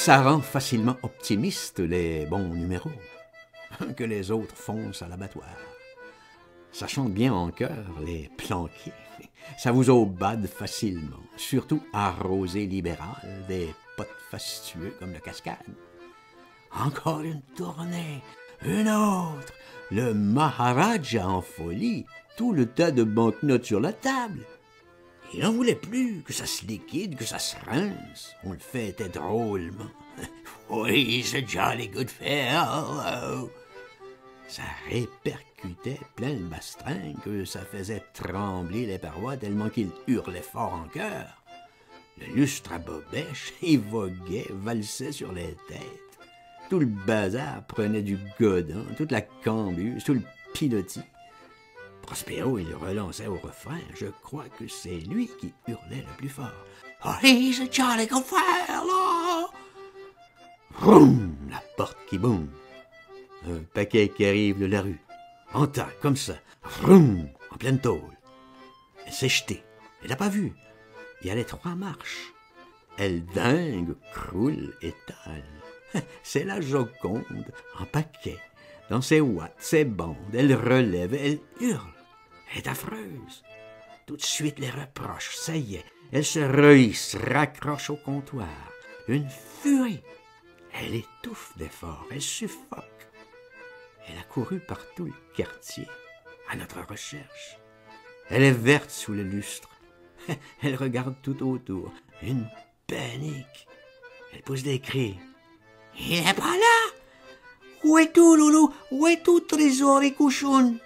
Ça rend facilement optimiste les bons numéros, que les autres foncent à l'abattoir. Ça chante bien en chœur, les planqués. Ça vous aubade facilement, surtout arrosé libéral, des potes fastueux comme le Cascade. Encore une tournée, une autre, le Maharaja en folie, tout le tas de banquenotes sur la table. Il n'en voulait plus, que ça se liquide, que ça se rince. On le fêtait drôlement. Oui, c'est jolly good fare. Ça répercutait plein le bastring, que ça faisait trembler les parois tellement qu'il hurlait fort en chœur. Le lustre à bobèche, il voguait, valsait sur les têtes. Tout le bazar prenait du godin, toute la cambuse, tout le pilotis. Prospero, il relançait au refrain. Je crois que c'est lui qui hurlait le plus fort. « Oh, he's a jolly good fare, là! » Vroom! La porte qui boum. Un paquet qui arrive de la rue. En tas, comme ça. Vroom! En pleine tôle. Elle s'est jetée. Elle n'a pas vu. Il y allait 3 marches. Elle dingue, croule, étale. C'est la Joconde, en paquet. Dans ses watts, ses bandes, elle relève, elle hurle. Elle est affreuse. Tout de suite les reproches, ça y est. Elle se rehisse, raccroche au comptoir. Une furie. Elle étouffe d'efforts, elle suffoque. Elle a couru par tout le quartier, à notre recherche. Elle est verte sous le lustre. Elle regarde tout autour. Une panique. Elle pousse des cris. « Il n'est pas là! Où est tout, Loulou? Où est tout, trésor et couchon? »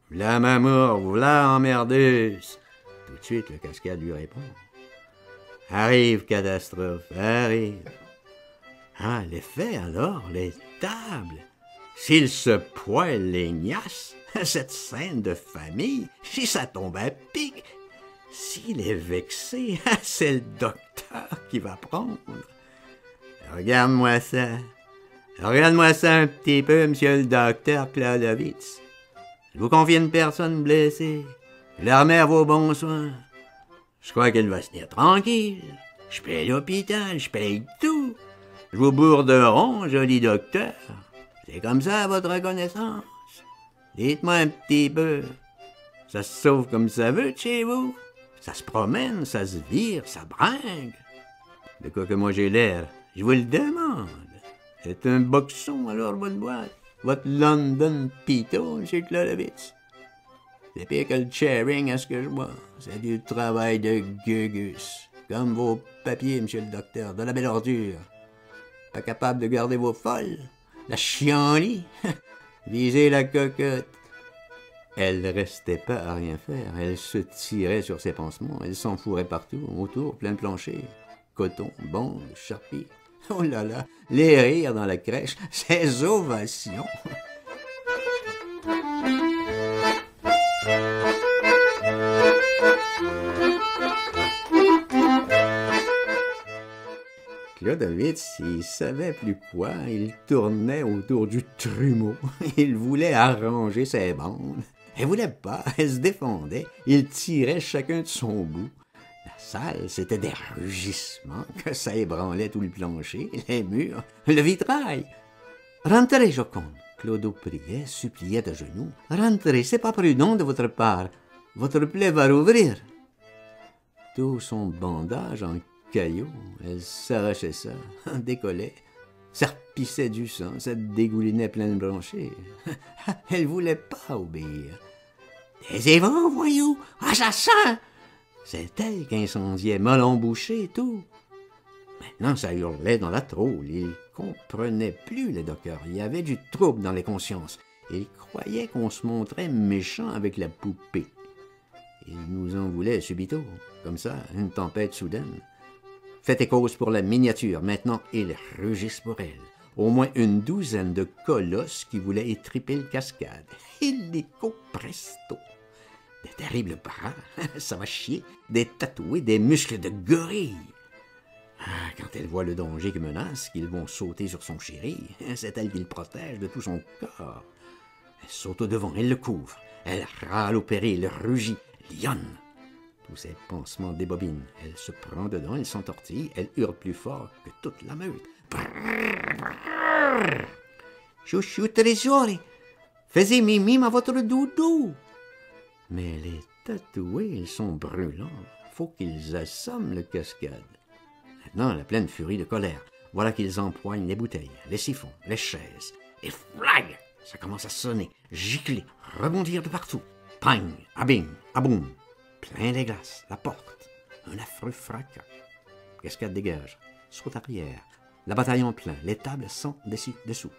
« V'là Mamour, v'là emmerdeuse. » Tout de suite, le Cascade lui répond. « Arrive, catastrophe, arrive. » Ah, les faits alors, les tables. S'il se poêle les gnasses, cette scène de famille, si ça tombe à pic, s'il est vexé, c'est le docteur qui va prendre. Regarde-moi ça. Regarde-moi ça un petit peu, monsieur le docteur Claudovitz. Je vous confie une personne blessée. Je la remets à vos bons soins. Je crois qu'elle va se tenir tranquille. Je paye l'hôpital, je paye tout. Je vous bourre de rond, joli docteur. C'est comme ça votre reconnaissance. Dites-moi un petit peu. Ça se sauve comme ça veut de chez vous? Ça se promène, ça se vire, ça bringue. De quoi que moi j'ai l'air, je vous le demande. C'est un boxon alors, votre boîte. Votre London Pito, M. Claudovitz. C'est pire que le sharing à ce que je vois. C'est du travail de gugus. Comme vos papiers, monsieur le docteur, de la belle ordure. Pas capable de garder vos folles. La chienlit. Visez la cocotte. Elle restait pas à rien faire. Elle se tirait sur ses pansements. Elle s'enfourrait partout, autour, plein de plancher. Coton, bonde, charpie. Oh là là, les rires dans la crèche, ces ovations. Claudovitz, il savait plus quoi, il tournait autour du trumeau. Il voulait arranger ses bandes. Elle voulait pas, elle se défendait. Il tirait chacun de son bout. La salle, c'était des rugissements, que ça ébranlait tout le plancher, les murs, le vitrail. « Rentrez, Joconde !» Clodo priait, suppliait à genoux. « Rentrez, c'est pas prudent de votre part. Votre plaie va rouvrir. » Tout son bandage en cailloux, elle s'arrachait ça, décollait, serpissait du sang, ça dégoulinait plein de plancher. Elle voulait pas obéir. « Taisez-vous, voyous, assassin !» C'est elle qui incendiait, melon bouché et tout. Maintenant, ça hurlait dans la tôle. Il comprenait plus les dockers. Il y avait du trouble dans les consciences. Il croyait qu'on se montrait méchant avec la poupée. Il nous en voulait subito, comme ça, une tempête soudaine. Fait et cause pour la miniature. Maintenant, ils rugissent pour elle. Au moins une douzaine de colosses qui voulaient étriper le Cascade. Illico presto. Des terribles bras, ça va chier, des tatoués, des muscles de gorille. Ah, quand elle voit le danger qui menace, qu'ils vont sauter sur son chéri, c'est elle qui le protège de tout son corps. Elle saute au devant, elle le couvre, elle râle au péril, rugit, lionne. Tous ses pansements débobinent. Elle se prend dedans, elle s'entortille, elle hurle plus fort que toute la meute. Chouchou trésori, faisez mimime à votre doudou. Mais les tatoués, ils sont brûlants. Faut qu'ils assomment le cascade. Maintenant, la pleine furie de colère. Voilà qu'ils empoignent les bouteilles, les siphons, les chaises. Et flag! Ça commence à sonner, gicler, rebondir de partout. Pang, abing, aboum. Plein les glaces, la porte. Un affreux fracas. Cascade dégage, saute arrière. La bataille en plein, les tables sont dessus-dessous.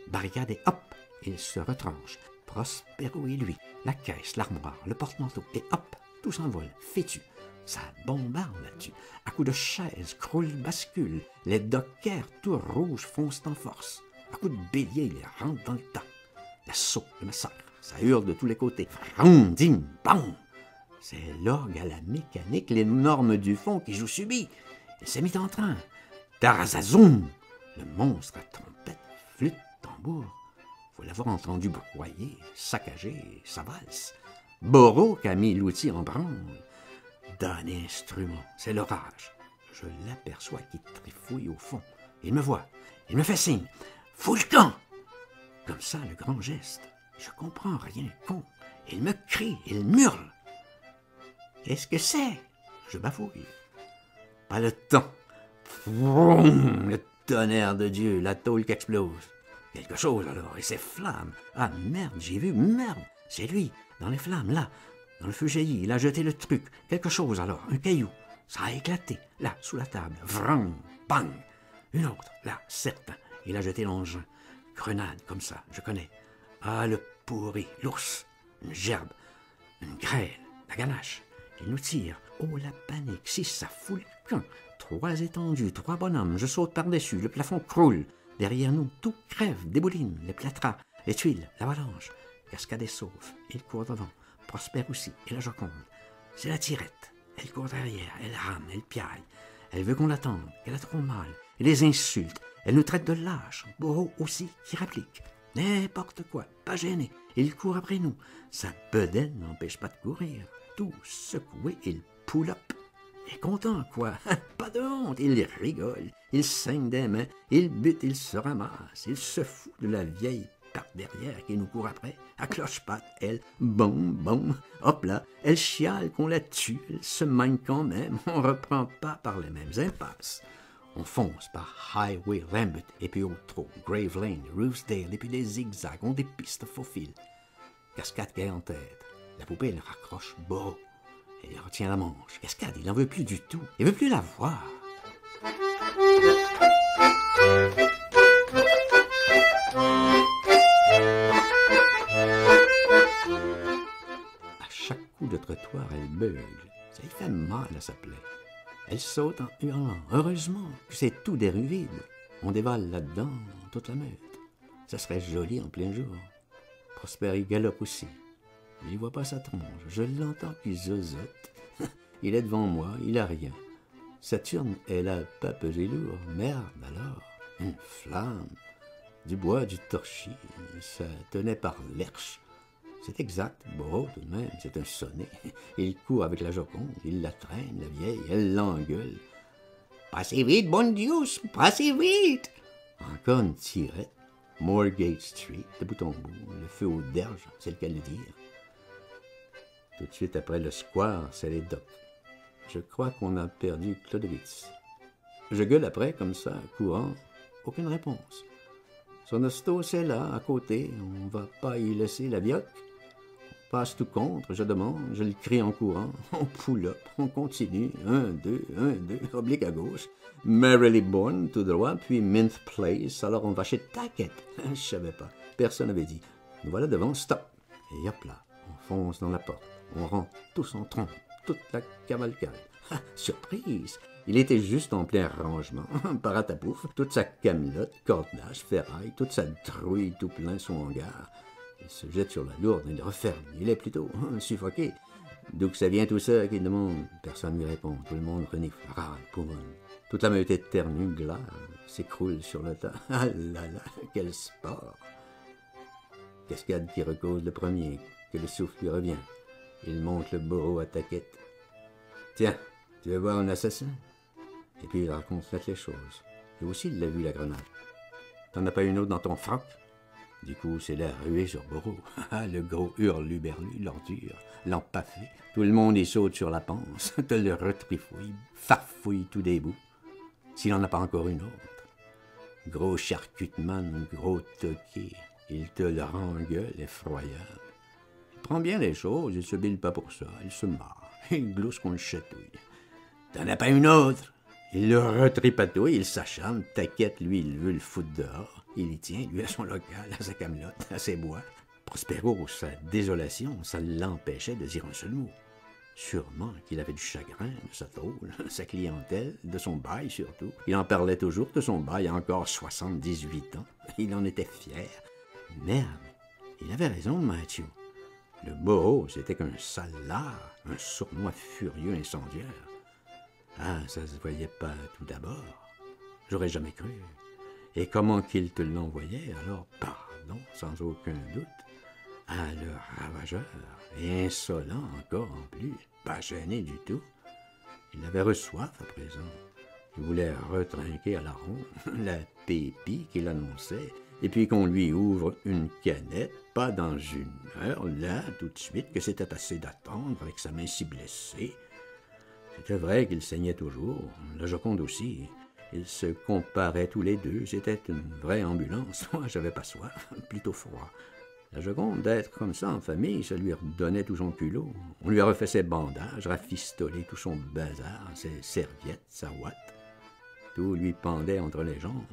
Barricade et hop, il se retranche. Prospero et lui, la caisse, l'armoire, le porte-manteau, et hop, tout s'envole, fétu. Ça bombarde là-dessus. À coups de chaise, croule, bascule. Les dockers, tout rouges, foncent en force. À coups de bélier, ils rentrent dans le tas. L'assaut, le massacre, ça hurle de tous les côtés. Fram, dim, bam! C'est l'orgue à la mécanique, l'énorme du fond qui joue subit. Il s'est mis en train. Tarazazoum! Le monstre à trompette, flûte, tambour. Faut l'avoir entendu broyer, saccager, sa valse. Boro qui a mis l'outil en branle. D'un instrument, c'est l'orage. Je l'aperçois qui trifouille au fond. Il me voit, il me fait signe. Fous le camp! Comme ça, le grand geste. Je comprends rien, con. Il me crie, il hurle. Qu'est-ce que c'est? Je bafouille. Pas le temps. Vroom, le tonnerre de Dieu, la tôle qui explose. Quelque chose alors, et ces flammes. Ah merde, j'ai vu, merde. C'est lui, dans les flammes, là. Dans le feu jailli, il a jeté le truc. Quelque chose alors, un caillou. Ça a éclaté, là, sous la table. Vroom, bang. Une autre, là, certain. Il a jeté l'engin. Grenade, comme ça, je connais. Ah, le pourri, l'ours. Une gerbe, une grêle, la ganache. Il nous tire. Oh, la panique, si ça fout le camp. 3 étendues, 3 bonhommes. Je saute par-dessus, le plafond croule. Derrière nous, tout crève, débouline, les plâtras, les tuiles, l'avalanche. Cascade est sauve, il court devant. Prosper aussi, et la Joconde. C'est la tirette. Elle court derrière, elle rame, elle piaille. Elle veut qu'on l'attende, qu'elle a trop mal. Elle les insulte. Elle nous traite de lâches. Boro aussi, qui réplique. N'importe quoi, pas gêné. Il court après nous. Sa bedaine n'empêche pas de courir. Tout secoué, il pull up. Il est content, quoi. Pas de honte. Il rigole. Il saigne des mains. Il bute, il se ramasse. Il se fout de la vieille par derrière qui nous court après. À cloche-patte, elle, bon, bon, hop là, elle chiale qu'on la tue. Elle se magne quand même. On reprend pas par les mêmes impasses. On fonce par Highway Lambert et puis Outreau, Grave Lane, Roofsdale et puis des zigzags. On dépistes faux fil. Cascade qui est en tête. La poupée, elle raccroche Boro. Elle retient la manche. Cascade, il n'en veut plus du tout. Il veut plus la voir. À chaque coup de trottoir, elle beugle. Ça lui fait mal à sa plaie. Elle saute en hurlant. Heureusement que c'est tout des rues vides. On dévale là-dedans toute la meute. Ça serait joli en plein jour. Prosper y galope aussi. Je ne vois pas sa tronche. Je l'entends qui zozote. Il est devant moi, il a rien. Saturne, elle a pas pesé lourd. Merde alors. Une flamme. Du bois, du torchis. Ça tenait par l'herche. C'est exact. Boro, tout de même, c'est un sonnet. Il court avec la Joconde. Il la traîne, la vieille. Elle l'engueule. Passez vite, bon Dieu, passez vite. Encore une tirette. Moorgate Street, de bout en bout. Le feu aux derges, c'est le cas de le dire. Tout de suite après le square, c'est les docks. Je crois qu'on a perdu Clodovitz. Je gueule après, comme ça, courant. Aucune réponse. Son hosto, c'est là, à côté. On va pas y laisser la bioque. On passe tout contre, je demande. Je le crie en courant. On pull up, on continue. 1, 2, 1, 2, oblique à gauche. Marylebone, tout droit, puis Mint Place. Alors on va chez Tackett. Je savais pas. Personne n'avait dit. Nous voilà devant, stop. Et hop là, on fonce dans la porte. On rentre tous en trompe, toute la cavalcade. Ah, surprise! Il était juste en plein rangement, paratapouf, toute sa camelote, cordenage, ferraille, toute sa trouille tout plein son hangar. Il se jette sur la lourde et le referme. Il est plutôt suffoqué. D'où que ça vient tout ça, qu'il demande? Personne ne lui répond. Tout le monde renifle, râle, poumonne. Toute la meute éternue, glace, s'écroule sur le tas. Ah là là, quel sport! Cascade qui recose le premier, que le souffle lui revient. Il monte le Boro à Tackett. Tiens, tu veux voir un assassin? Et puis il raconte toutes les choses. Et aussi, il l'a vu, la grenade. T'en as pas une autre dans ton froc? Du coup, c'est la ruée sur Bourreau. Le gros hurluberlu, l'ordure, l'empaffé. Tout le monde y saute sur la panse, te le retrifouille, farfouille tout des bouts. S'il n'en a pas encore une autre. Gros charcutement, gros toqué, il te le rengueule effroyable. Il prend bien les choses, il se bile pas pour ça, il se marre, il glousse qu'on le chatouille. T'en as pas une autre? Il le retripatouille, il s'acharne, t'inquiète, lui, il veut le foutre dehors. Il y tient, lui, à son local, à sa camelote, à ses bois. Prospero, sa désolation, ça l'empêchait de dire un seul mot. Sûrement qu'il avait du chagrin de sa tôle, sa clientèle, de son bail surtout. Il en parlait toujours de son bail à encore 78 ans. Il en était fier. Merde, il avait raison, Mathieu. Le boho, c'était qu'un sale lard, un sournois furieux incendiaire. Ah, ça se voyait pas tout d'abord. J'aurais jamais cru. Et comment qu'il te l'envoyait, alors, pardon, sans aucun doute. Ah, le ravageur, et insolent encore en plus, pas gêné du tout. Il avait reçoif à présent. Il voulait retrinquer à la ronde la pépie qu'il annonçait, et puis qu'on lui ouvre une canette, pas dans une heure, là, tout de suite, que c'était assez d'attendre avec sa main si blessée. C'était vrai qu'il saignait toujours, la Joconde aussi. Ils se comparaient tous les deux, c'était une vraie ambulance. Moi, j'avais pas soif, plutôt froid. La Joconde, d'être comme ça en famille, ça lui redonnait tout son culot. On lui a refait ses bandages, rafistolé tout son bazar, ses serviettes, sa ouate. Tout lui pendait entre les jambes.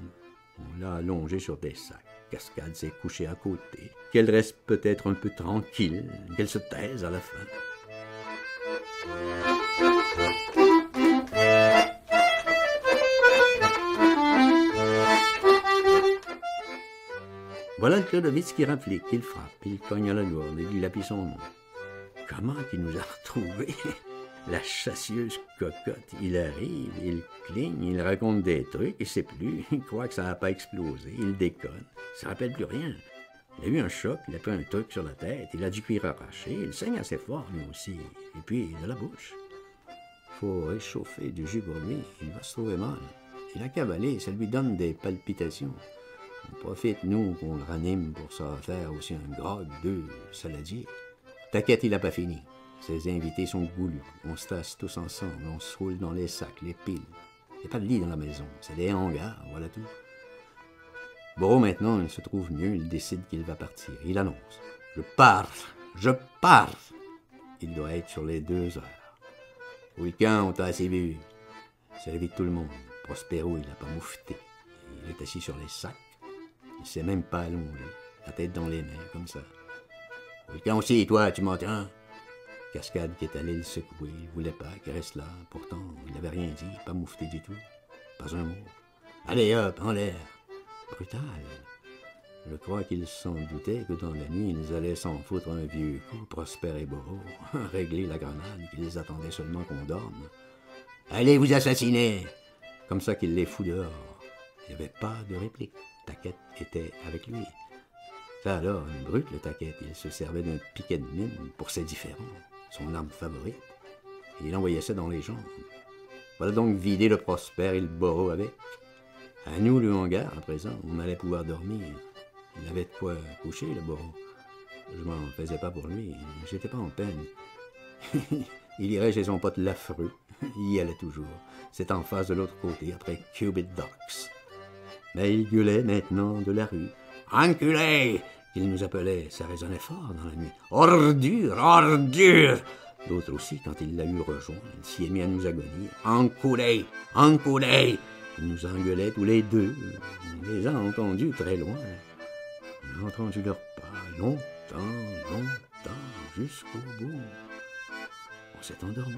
On l'a allongé sur des sacs. Cascade s'est couchée à côté. Qu'elle reste peut-être un peu tranquille, qu'elle se taise à la fin. Voilà le Clodovitz qui raflique, il frappe, il cogne à la gourde, il appuie son nom. Comment qu'il nous a retrouvés? La chassieuse cocotte, il arrive, il cligne, il raconte des trucs, il sait plus, il croit que ça n'a pas explosé, il déconne, il ne se rappelle plus rien. Il a eu un choc, il a pris un truc sur la tête, il a du cuir arraché, il saigne assez fort lui aussi, et puis de la bouche. Faut réchauffer du jus pour lui, il va se trouver mal. Il a cavalé, ça lui donne des palpitations. On profite, nous, qu'on le ranime pour ça faire aussi un grog, 2 saladiers. T'inquiète, il n'a pas fini. Ses invités sont goulus. On se tasse tous ensemble, on se roule dans les sacs, les piles. Il n'y a pas de lit dans la maison, c'est des hangars, voilà tout. Bon, maintenant, il se trouve mieux, il décide qu'il va partir. Il annonce. Je pars, je pars. Il doit être sur les 2 heures. Au camp, on t'a assez vu. C'est la vie de tout le monde. Prospero, il n'a pas moufté. Il est assis sur les sacs. Il s'est même pas allongé, la tête dans les mains, comme ça. Quelqu'un aussi, toi, tu m'entends? Cascade qui est allé le secouer, il voulait pas qu'il reste là. Pourtant, il n'avait rien dit, pas moufté du tout. Pas un mot. Allez hop, en l'air. Brutal. Je crois qu'ils s'en doutaient que dans la nuit, ils allaient s'en foutre un vieux coup, Prosper et Boho, régler la grenade, qu'ils attendaient seulement qu'on dorme. Allez vous assassiner! Comme ça qu'il les fout dehors. Il n'y avait pas de réplique. Taquette était avec lui. Ça alors, une brute, le Taquette, il se servait d'un piquet de mine pour ses différends, son arme favorite. Et il envoyait ça dans les jambes. Voilà donc vider le Prosper et le Boho avec. À nous, le hangar, à présent, on allait pouvoir dormir. Il avait de quoi coucher, le Boho. Je m'en faisais pas pour lui, j'étais pas en peine. Il irait chez son pote l'affreux. Il y allait toujours. C'est en face de l'autre côté, après Cubit Docks. Mais il gueulait maintenant de la rue. « Enculé !» qu'il nous appelait. Ça résonnait fort dans la nuit. « Ordure! Ordure !» L'autre aussi, quand il l'a eu rejoint, il s'y est mis à nous agonir. « Enculé! Enculé !» Il nous engueulait tous les deux. On les a entendus très loin. On a entendu leurs pas longtemps, jusqu'au bout. On s'est endormi.